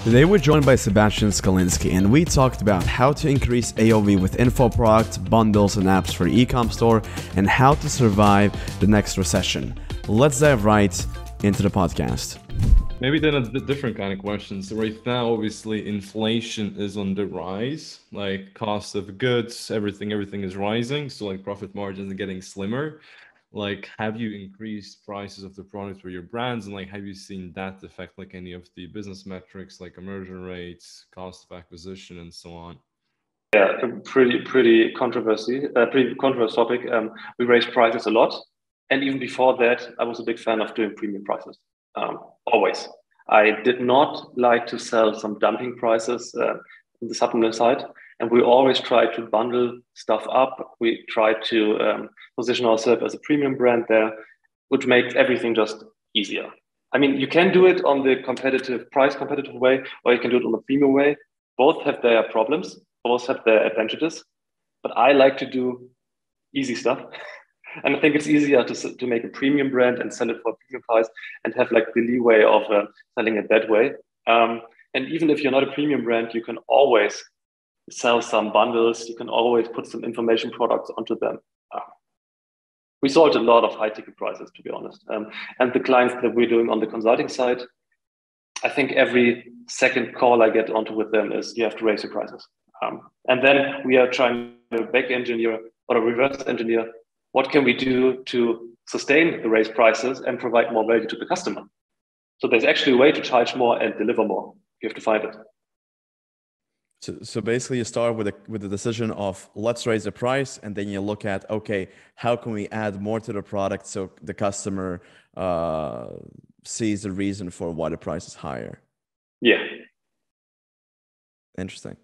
Today we're joined by Sebastian Szalinski, and we talked about how to increase AOV with Info Proudcts, bundles, and apps for e-com store, and how to survive the next recession. Let's dive right into the podcast. Maybe then a different kind of question. So right now, obviously, inflation is on the rise. Like cost of goods, everything is rising. So like profit margins are getting slimmer. Like, have you increased prices of the products for your brands, and like, have you seen that affect like any of the business metrics, like conversion rates, cost of acquisition, and so on? Yeah, a pretty controversial topic. We raised prices a lot, and even before that, I was a big fan of doing premium prices. Always, I did not like to sell some dumping prices on the supplement side, and we always try to bundle stuff up. We try to position ourselves as a premium brand there, which makes everything just easier. I mean, you can do it on the competitive way, or you can do it on the premium way. Both have their problems, both have their advantages, but I like to do easy stuff. And I think it's easier to make a premium brand and sell it for a premium price and have like the leeway of selling it that way. And even if you're not a premium brand, you can always sell some bundles. You can always put some information products onto them. We sold a lot of high ticket prices, to be honest. And the clients that we're doing on the consulting side, I think every second call I get onto with them is you have to raise your prices. And then we are trying to back engineer or reverse engineer. What can we do to sustain the raised prices and provide more value to the customer? So there's actually a way to charge more and deliver more. You have to find it. So basically you start with the decision of let's raise the price, and then you look at, okay, how can we add more to the product so the customer sees the reason for why the price is higher. Yeah. Interesting.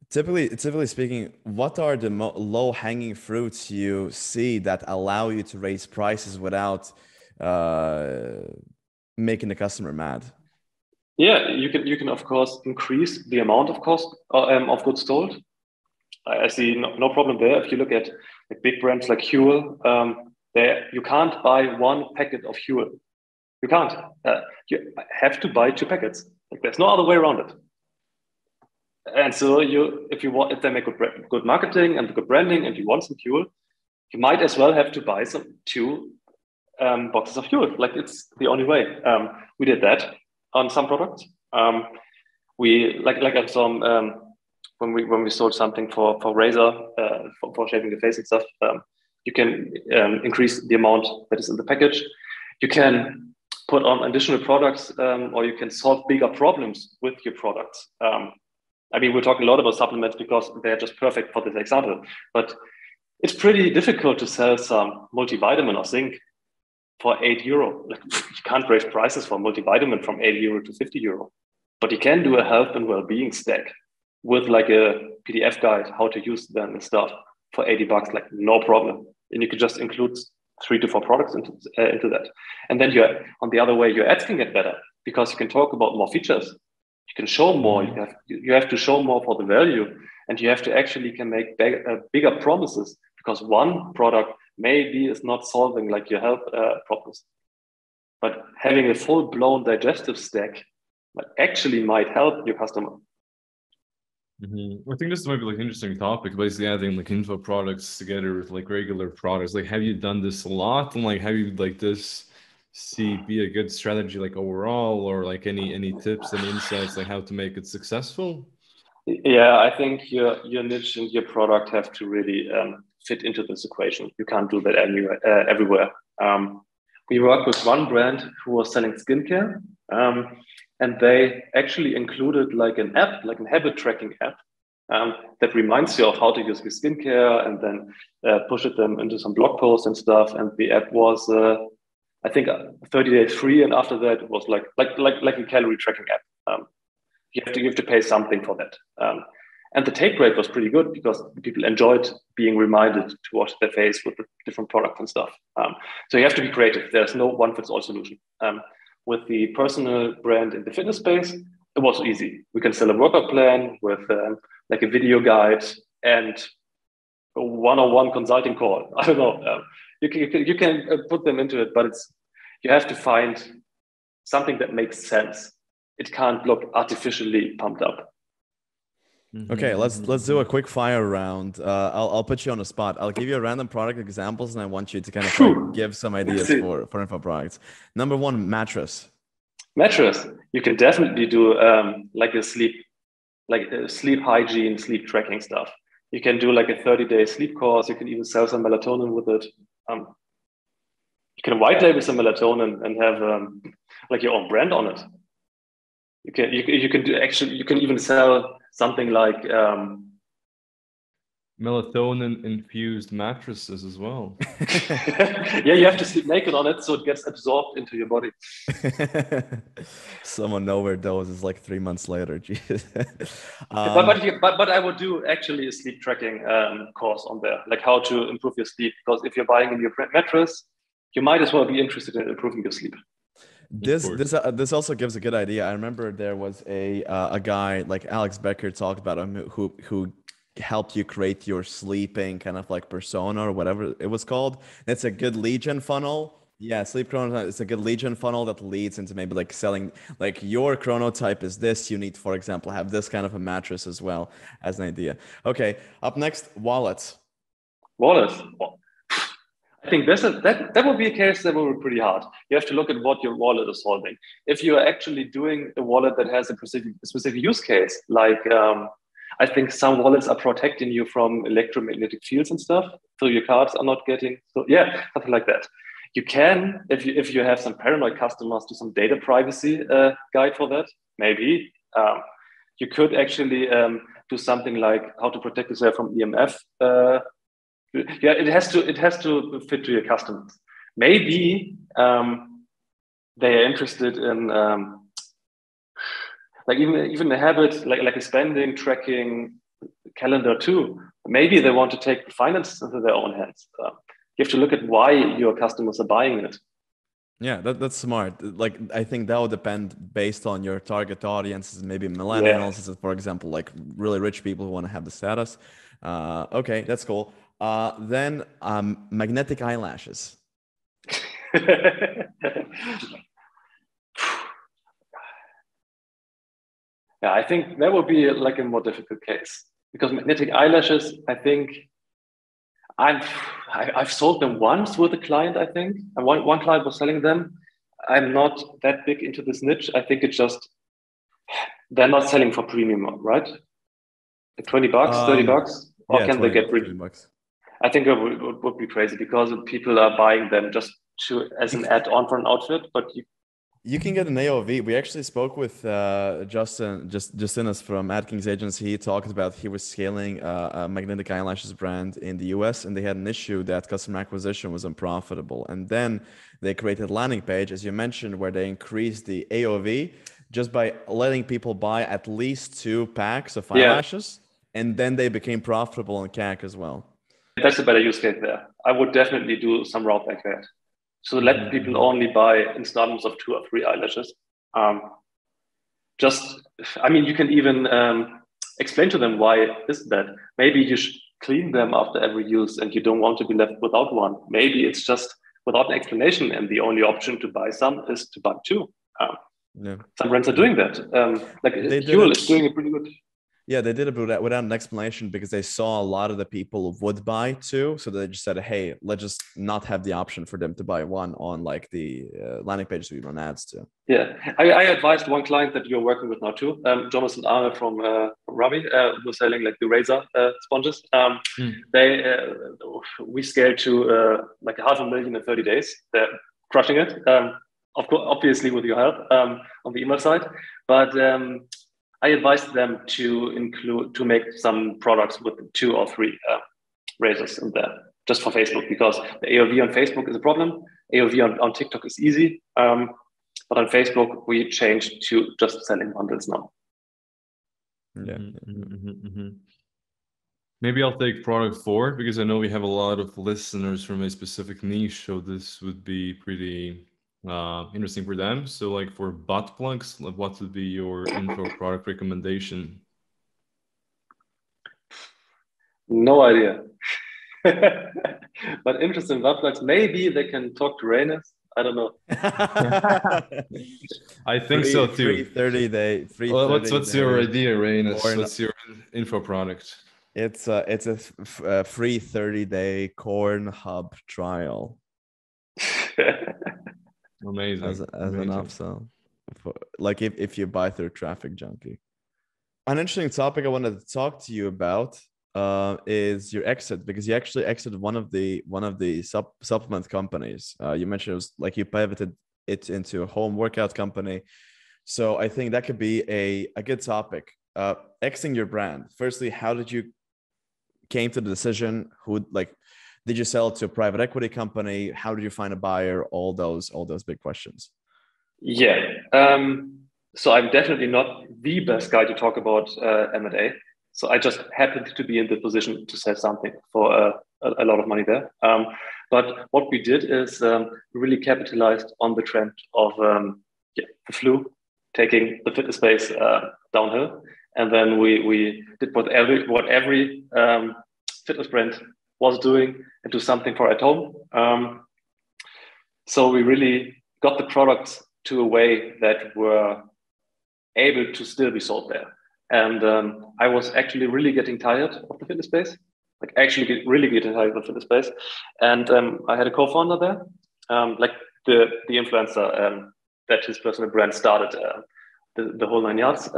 Typically speaking, what are the low-hanging fruits you see that allow you to raise prices without making the customer mad? Yeah, you can of course increase the amount of cost of goods sold. I see no problem there. If you look at big brands like Huel, you can't buy one packet of Huel. You can't. You have to buy 2 packets. Like, there's no other way around it. And so if they make good marketing and good branding, and you want some Huel, you might as well have to buy 2 boxes of Huel. Like, it's the only way. We did that on some products. We like some when we sold something for razor for shaving the face and stuff. You can increase the amount that is in the package. You can put on additional products, or you can solve bigger problems with your products. I mean, we're talking a lot about supplements because they're just perfect for this example. But it's pretty difficult to sell some multivitamin or zinc for €8. Like, you can't raise prices for multivitamin from €8 to €50. But you can do a health and well-being stack with like a PDF guide, how to use them and stuff for $80, like no problem. And you could just include 3 to 4 products into that. And then on the other way, your ads can get better because you can talk about more features. You can show more. You have to show more for the value, and you have to actually can make bigger promises, because one product maybe is not solving like your health problems, but having a full-blown digestive stack actually might help your customer. Mm-hmm. I think this might be like an interesting topic, basically adding like info products together with like regular products. Like, have you done this a lot, and like have you like this be a good strategy like overall, or like any tips and insights like how to make it successful? Yeah, I think your niche and your product have to really fit into this equation. You can't do that everywhere. We worked with one brand who was selling skincare, and they actually included like an app, like a habit tracking app, that reminds you of how to use your skincare, and then push them into some blog posts and stuff. And the app was, I think, 30 days free, and after that it was like a calorie tracking app. You have to pay something for that. And the take rate was pretty good because people enjoyed being reminded to wash their face with the different products and stuff. So you have to be creative. There's no one-fits-all solution. With the personal brand in the fitness space, it was easy. We can sell a workout plan with like a video guide and a one-on-one consulting call. I don't know. You can put them into it, but you have to find something that makes sense. it can't look artificially pumped up. Okay, let's do a quick fire round. I'll put you on the spot. I'll give you a random product examples, and I want you to kind of like give some ideas for info products. Number one, mattress. Mattress. You can definitely do like a sleep hygiene, sleep tracking stuff. You can do like a 30-day sleep course. You can even sell some melatonin with it. You can white label some melatonin and have like your own brand on it. You can even sell something like melatonin infused mattresses as well. Yeah, you have to sleep naked on it so it gets absorbed into your body. Someone overdoses like 3 months later. Jesus. But I would do actually a sleep tracking course on there, like how to improve your sleep. Because if you're buying a new mattress, you might as well be interested in improving your sleep. This also gives a good idea. I remember there was a guy like Alex Becker talked about him who helped you create your sleeping kind of like persona or whatever it was called. It's a good lead gen funnel. Yeah, sleep chronotype. It's a good lead gen funnel that leads into maybe like selling like your chronotype is this. You need, for example, have this kind of a mattress as well as an idea. Okay, up next, wallets. Wallets. I think that would be a case that will be pretty hard. You have to look at what your wallet is solving. If you are actually doing a wallet that has a specific use case, like I think some wallets are protecting you from electromagnetic fields and stuff, so your cards are not getting. So yeah, something like that. You can, if you have some paranoid customers, do some data privacy guide for that. Maybe you could actually do something like how to protect yourself from EMF. Yeah, it has to fit to your customers. Maybe they are interested in like even a habit like a spending tracking calendar too. Maybe they want to take finance into their own hands. You have to look at why your customers are buying it. Yeah, that's smart. Like I think that will depend based on your target audiences, maybe millennials, for example, like really rich people who want to have the status. Okay, that's cool. Then magnetic eyelashes. Yeah, I think that would be like a more difficult case because magnetic eyelashes, I think I've sold them once with a client, I think. And one client was selling them. I'm not that big into this niche. I think it's just, they're not selling for premium, right? Like $20, $30? Or Yeah, can 20, they get $20? I think it would be crazy because people are buying them just as an add-on for an outfit, but you can get an AOV. We actually spoke with Justinus from Atkins Agency. He talked about he was scaling a magnetic eyelashes brand in the US, and they had an issue that customer acquisition was unprofitable. And then they created a landing page, as you mentioned, where they increased the AOV just by letting people buy at least 2 packs of eyelashes, and then they became profitable on CAC as well. That's a better use case there. I would definitely do some route like that. So let people only buy installments of 2 or 3 eyelashes. I mean, you can even explain to them why is that. Maybe you should clean them after every use and you don't want to be left without one. Maybe it's just without an explanation and the only option to buy some is to buy 2. Some brands are doing that. Like Huel is doing it pretty good. Yeah, they did it without an explanation because they saw a lot of the people would buy 2. So they just said, hey, let's just not have the option for them to buy 1 on like the landing pages we run ads to. Yeah, I advised one client that you're working with now too, Jonathan Arne from Ravi, who's selling like the razor sponges. We scaled to like 500,000 in 30 days. They're crushing it. Of course, obviously with your help on the email side, but I advised them to make some products with 2 or 3 razors in there, just for Facebook, because the AOV on Facebook is a problem. AOV on TikTok is easy, but on Facebook we changed to just selling bundles now. Yeah. Maybe I'll take product 4 because I know we have a lot of listeners from a specific niche, so this would be pretty interesting for them. So like for butt plugs, what would be your info product recommendation? No idea. But interesting butt plugs. Maybe they can talk to Reynes. I don't know. I think so too. Free 30 day. What's your idea, Rainus? corn- What's your info product? It's a free 30-day corn hub trial Amazing. as an Amazing. upsell. Like if you buy through Traffic Junkie. An interesting topic I wanted to talk to you about is your exit, because you actually exited one of the supplement companies. You mentioned it was like you pivoted it into a home workout company. So I think that could be a good topic. Exiting your brand. Firstly, how did you came to the decision? Who, like, did you sell it to a private equity company? How did you find a buyer? All those big questions. Yeah. So I'm definitely not the best guy to talk about M&A. So I just happened to be in the position to sell something for a lot of money there. But what we did is really capitalized on the trend of the flu taking the fitness space downhill. And then we did what every fitness brand was doing and do something for at home. So we really got the products to a way that were able to still be sold there. And I was actually really getting tired of the fitness space, really getting tired of the fitness space. And I had a co-founder there, like the influencer that his personal brand started, the whole 9 yards.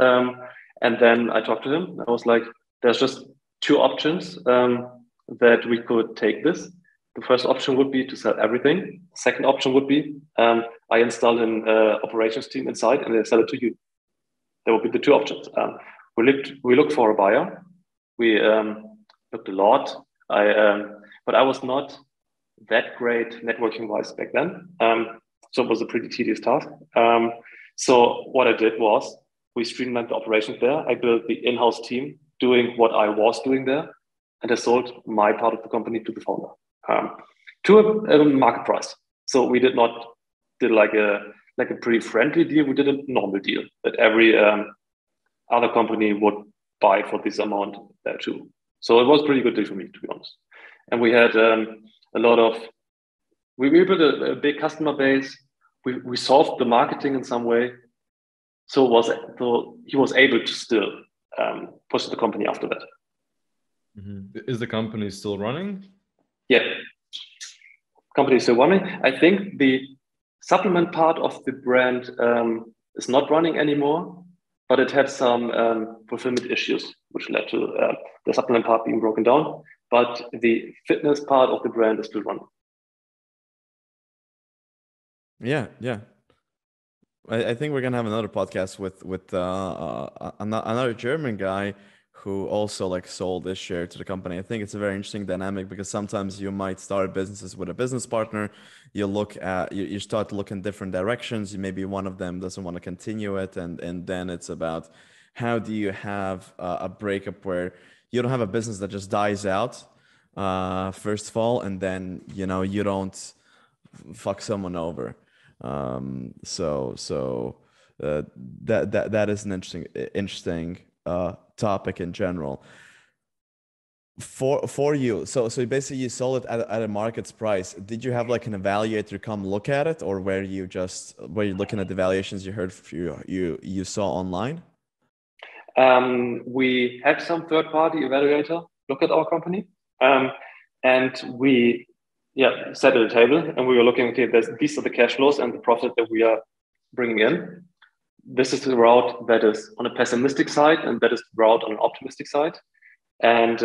And then I talked to him. I was like, there's just two options that we could take this. The first option would be to sell everything. The second option would be I install an operations team inside and they sell it to you. There would be the two options. We looked for a buyer. We looked a lot. But I was not that great networking wise back then. So it was a pretty tedious task. So what I did was we streamlined the operations there. I built the in-house team doing what I was doing there, and I sold my part of the company to the founder to a market price. So we did not did like a pretty friendly deal. We did a normal deal that every other company would buy for this amount there too. So it was a pretty good deal for me, to be honest. And we had a lot of we built a big customer base. We solved the marketing in some way. So he was able to still push the company after that. Mm-hmm. Is the company still running? Yeah, company is still running. I think the supplement part of the brand is not running anymore, but it had some fulfillment issues, which led to the supplement part being broken down. But the fitness part of the brand is still running. Yeah. I think we're gonna have another podcast with another German guy who also like sold this share to the company. I think it's a very interesting dynamic because sometimes you might start businesses with a business partner. You start to look in different directions. Maybe one of them doesn't want to continue it, and then it's about how do you have a breakup where you don't have a business that just dies out first of all, and then you don't fuck someone over. That is an interesting topic in general for you. So basically you sold it at a market's price. Did you have like an evaluator come look at it, or were you looking at the valuations you heard you saw online? We had some third-party evaluator look at our company, and we sat at a table and we were looking, okay, these are the cash flows and the profit that we are bringing in. This is the route that is on a pessimistic side, and that is the route on an optimistic side. And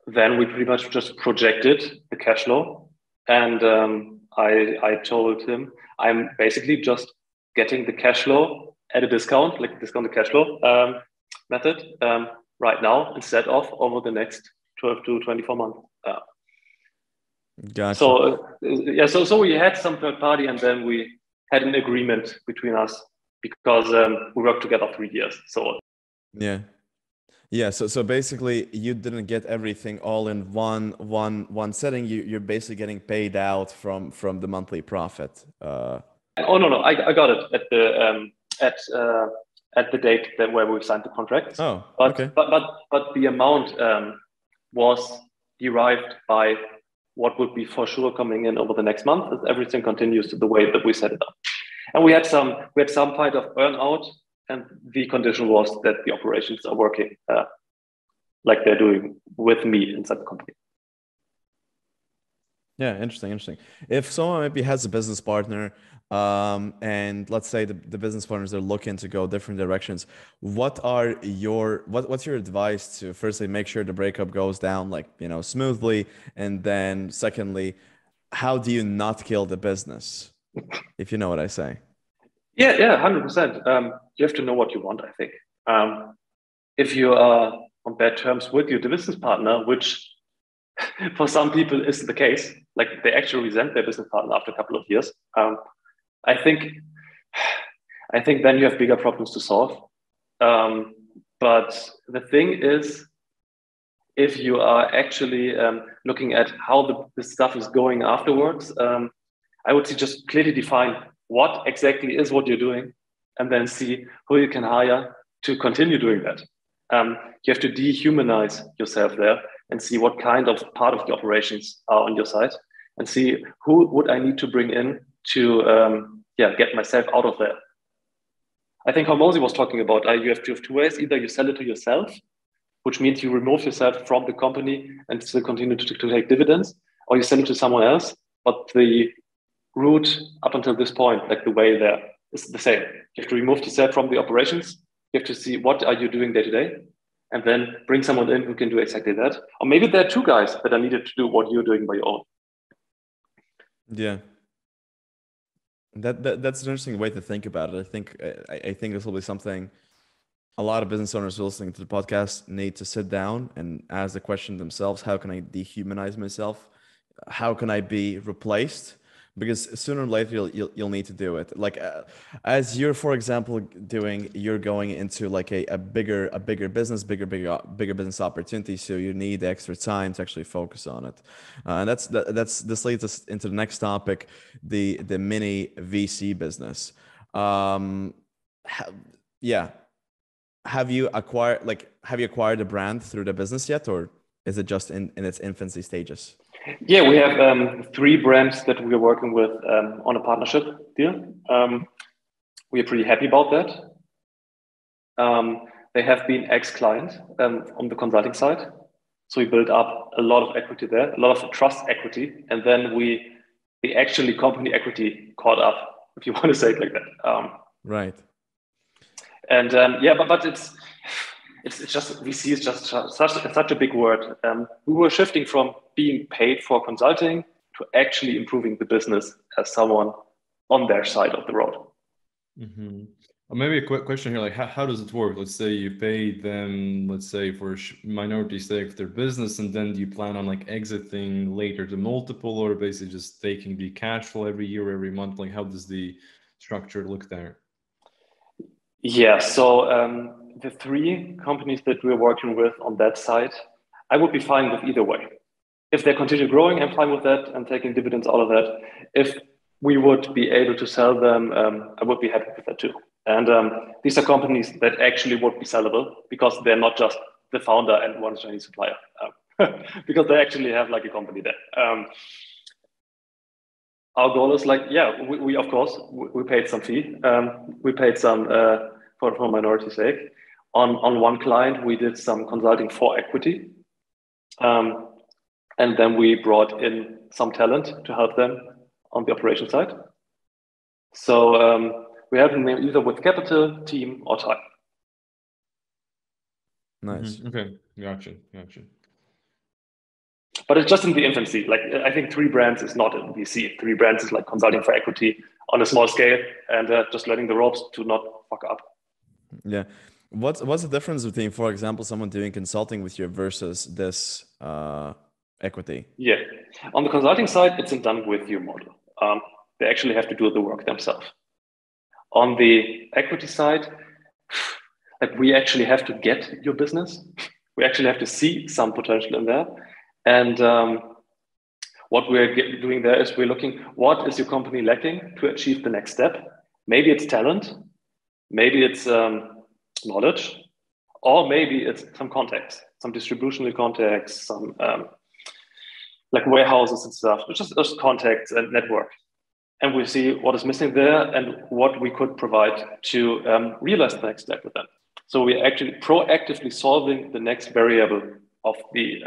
then we pretty much just projected the cash flow. And I told him, I'm basically just getting the cash flow at a discount, like discounted cash flow method right now, instead of over the next 12 to 24 months. Gotcha. So we had some third party, and then we had an agreement between us because we worked together 3 years. So so basically you didn't get everything all in one setting. You're basically getting paid out from the monthly profit. Oh no, I got it at the date where we signed the contract. Okay. But the amount was derived by what would be for sure coming in over the next month if everything continues the way that we set it up. And we had some kind of earnout, and the condition was that the operations are working like they're doing with me inside the company. Yeah, interesting. If someone maybe has a business partner, and let's say the business partners are looking to go different directions, what's your advice to firstly make sure the breakup goes down like, smoothly, and then secondly, how do you not kill the business, if you know what I say? Yeah, 100%. You have to know what you want, I think. If you are on bad terms with your business partner, which for some people is the case, like they actually resent their business partner after a couple of years, I think then you have bigger problems to solve. But the thing is, if you are actually looking at how the stuff is going afterwards, I would say just clearly define what exactly is what you're doing, and then see who you can hire to continue doing that. You have to dehumanize yourself there and see what kind of part of the operations are on your side, and see who would I need to bring in to get myself out of there. I think how Mosi was talking about, you have two ways. Either you sell it to yourself, which means you remove yourself from the company and still continue to take dividends, or you sell it to someone else, but the route up until this point, like the way there, is the same. You have to remove yourself from the operations. You have to see what are you doing day to day, and then bring someone in who can do exactly that. Or maybe there are two guys that are needed to do what you're doing by your own. Yeah. That's an interesting way to think about it. I think this will be something a lot of business owners listening to the podcast need to sit down and ask the question themselves: how can I dehumanize myself? How can I be replaced? Because sooner or later you'll need to do it. Like as you're, for example, you're going into like a bigger business, bigger business opportunity. So you need the extra time to actually focus on it. And this leads us into the next topic, the mini VC business. Have you acquired a brand through the business yet, or is it just in its infancy stages? Yeah, we have 3 brands that we are working with on a partnership deal. We are pretty happy about that. They have been ex-client on the consulting side. So we built up a lot of equity there, a lot of trust equity. And then the actually company equity caught up, if you want to say it like that. Right. And but it's just, VC is just such a big word. We were shifting from being paid for consulting to actually improving the business as someone on their side of the road. Mm-hmm. Maybe a quick question here, like how does it work? Let's say you pay them, let's say for minority stake of their business, and then do you plan on like exiting later the multiple, or basically just taking the cash flow every year, every month? Like how does the structure look there? Yeah, so the 3 companies that we're working with on that side, I would be fine with either way. If they continue growing, I'm fine with that and taking dividends out of that. If we would be able to sell them, I would be happy with that too. And these are companies that actually would be sellable because they're not just the founder and one Chinese supplier, because they actually have like a company there. Our goal is like, we of course, we paid some fee. We paid some for minority stake. On one client, we did some consulting for equity. And then we brought in some talent to help them on the operation side. So we help them either with capital, team, or time. Nice. Mm-hmm. Okay, gotcha. But it's just in the infancy. Like I think 3 brands is not in VC. 3 brands is like consulting for equity on a small scale, and just learning the ropes to not fuck up. Yeah. What's the difference between, for example, someone doing consulting with you versus this equity? Yeah. On the consulting side, it's a done with you model. They actually have to do the work themselves. On the equity side, like we actually have to get your business. We actually have to see some potential in there. And what we're doing there is we're looking, what is your company lacking to achieve the next step? Maybe it's talent, maybe it's knowledge, or maybe it's some context, some distributional context, some like warehouses and stuff, just contacts and network. And we see what is missing there and what we could provide to realize the next step with them. So we're actually proactively solving the next variable of the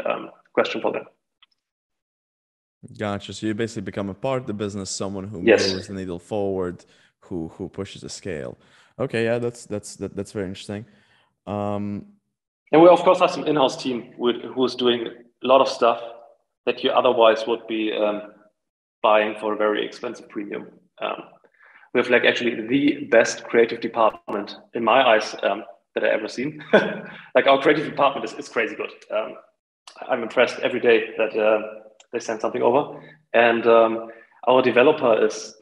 question for them. Gotcha. So you basically become a part of the business, someone who Yes. moves the needle forward, who pushes the scale. Okay, yeah, that's very interesting. And we of course have some in-house team who's doing a lot of stuff that you otherwise would be buying for a very expensive premium. We have like actually the best creative department in my eyes that I ever seen. Like our creative department is crazy good. I'm impressed every day that they send something over. And our developer is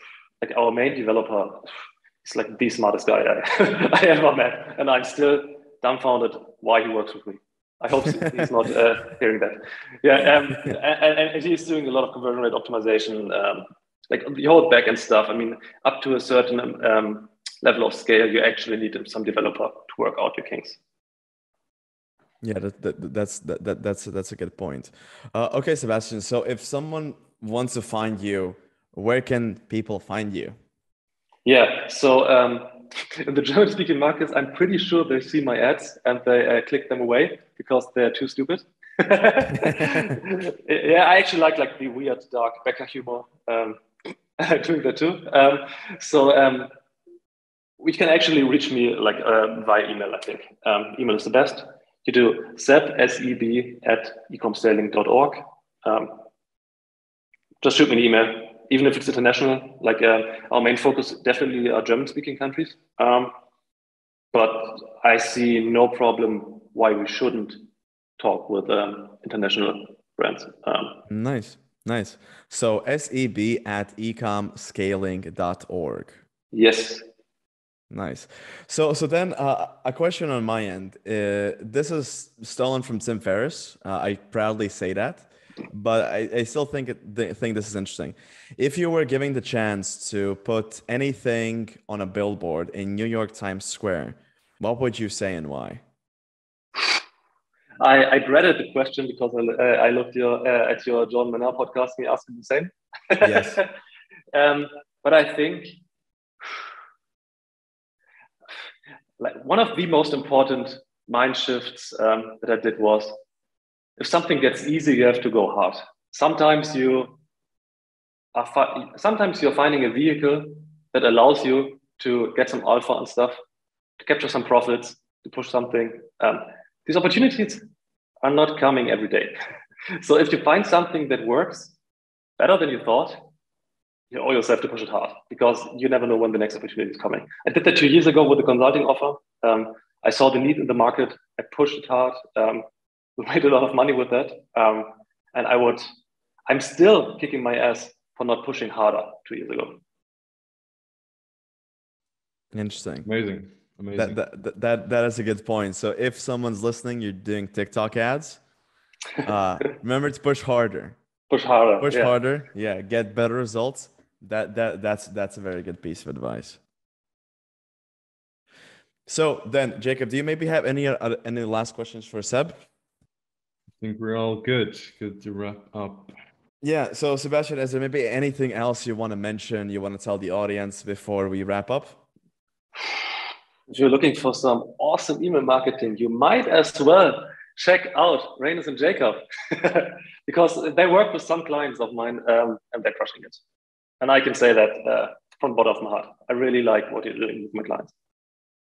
like our main developer. He's like the smartest guy I ever met. And I'm still dumbfounded why he works with me. I hope he's not hearing that. Yeah, and he's doing a lot of conversion rate optimization, like the whole backend stuff. I mean, up to a certain level of scale, you actually need some developer to work out your kinks. Yeah, that's a good point. Okay, Sebastian. So if someone wants to find you, where can people find you? Yeah, so in the German-speaking markets, I'm pretty sure they see my ads and they click them away because they're too stupid. Yeah, I actually like the weird, dark Becker humor. I'm doing that too. So we can actually reach me like via email, I think. Email is the best. You do Seb, S-E-B, @ecomscaling.org. Just shoot me an email. Even if it's international, like our main focus definitely are German-speaking countries. But I see no problem why we shouldn't talk with international brands. Nice. So seb@ecomscaling.org. Yes. Nice. So then a question on my end. This is stolen from Tim Ferriss. I proudly say that. But I still think this is interesting. If you were given the chance to put anything on a billboard in New York Times Square, what would you say and why? I dreaded the question because I looked at your John Manar podcast and you asked me the same. Yes. But I think like one of the most important mind shifts that I did was, if something gets easy, you have to go hard. Sometimes you're finding a vehicle that allows you to get some alpha and stuff, to capture some profits, to push something. These opportunities are not coming every day. So if you find something that works better than you thought, you owe yourself to push it hard because you never know when the next opportunity is coming. I did that 2 years ago with the consulting offer. I saw the need in the market. I pushed it hard. We made a lot of money with that. And I'm still kicking my ass for not pushing harder 2 years ago. Interesting. Amazing. That is a good point. So if someone's listening, you're doing TikTok ads, remember to push harder. Push harder. Push harder. Yeah, get better results. That's a very good piece of advice. So then, Jacob, do you maybe have any last questions for Seb? I think we're all good. Good to wrap up. Yeah. So Sebastian, is there maybe anything else you want to mention, you want to tell the audience before we wrap up? If you're looking for some awesome email marketing, you might as well check out Reynes and Jacob because they work with some clients of mine and they're crushing it. And I can say that from the bottom of my heart. I really like what you're doing with my clients.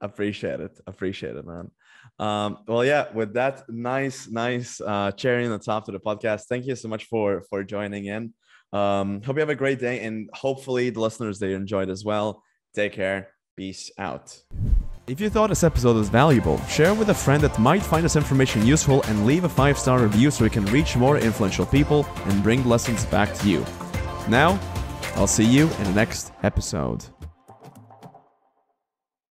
Appreciate it, man. Well, yeah, with that nice cherry on the top to the podcast, thank you so much for joining in. Hope you have a great day, and hopefully the listeners, they enjoyed as well. Take care. Peace out. If you thought this episode was valuable, share with a friend that might find this information useful, and leave a 5-star review so we can reach more influential people and bring lessons back to you. Now, I'll see you in the next episode.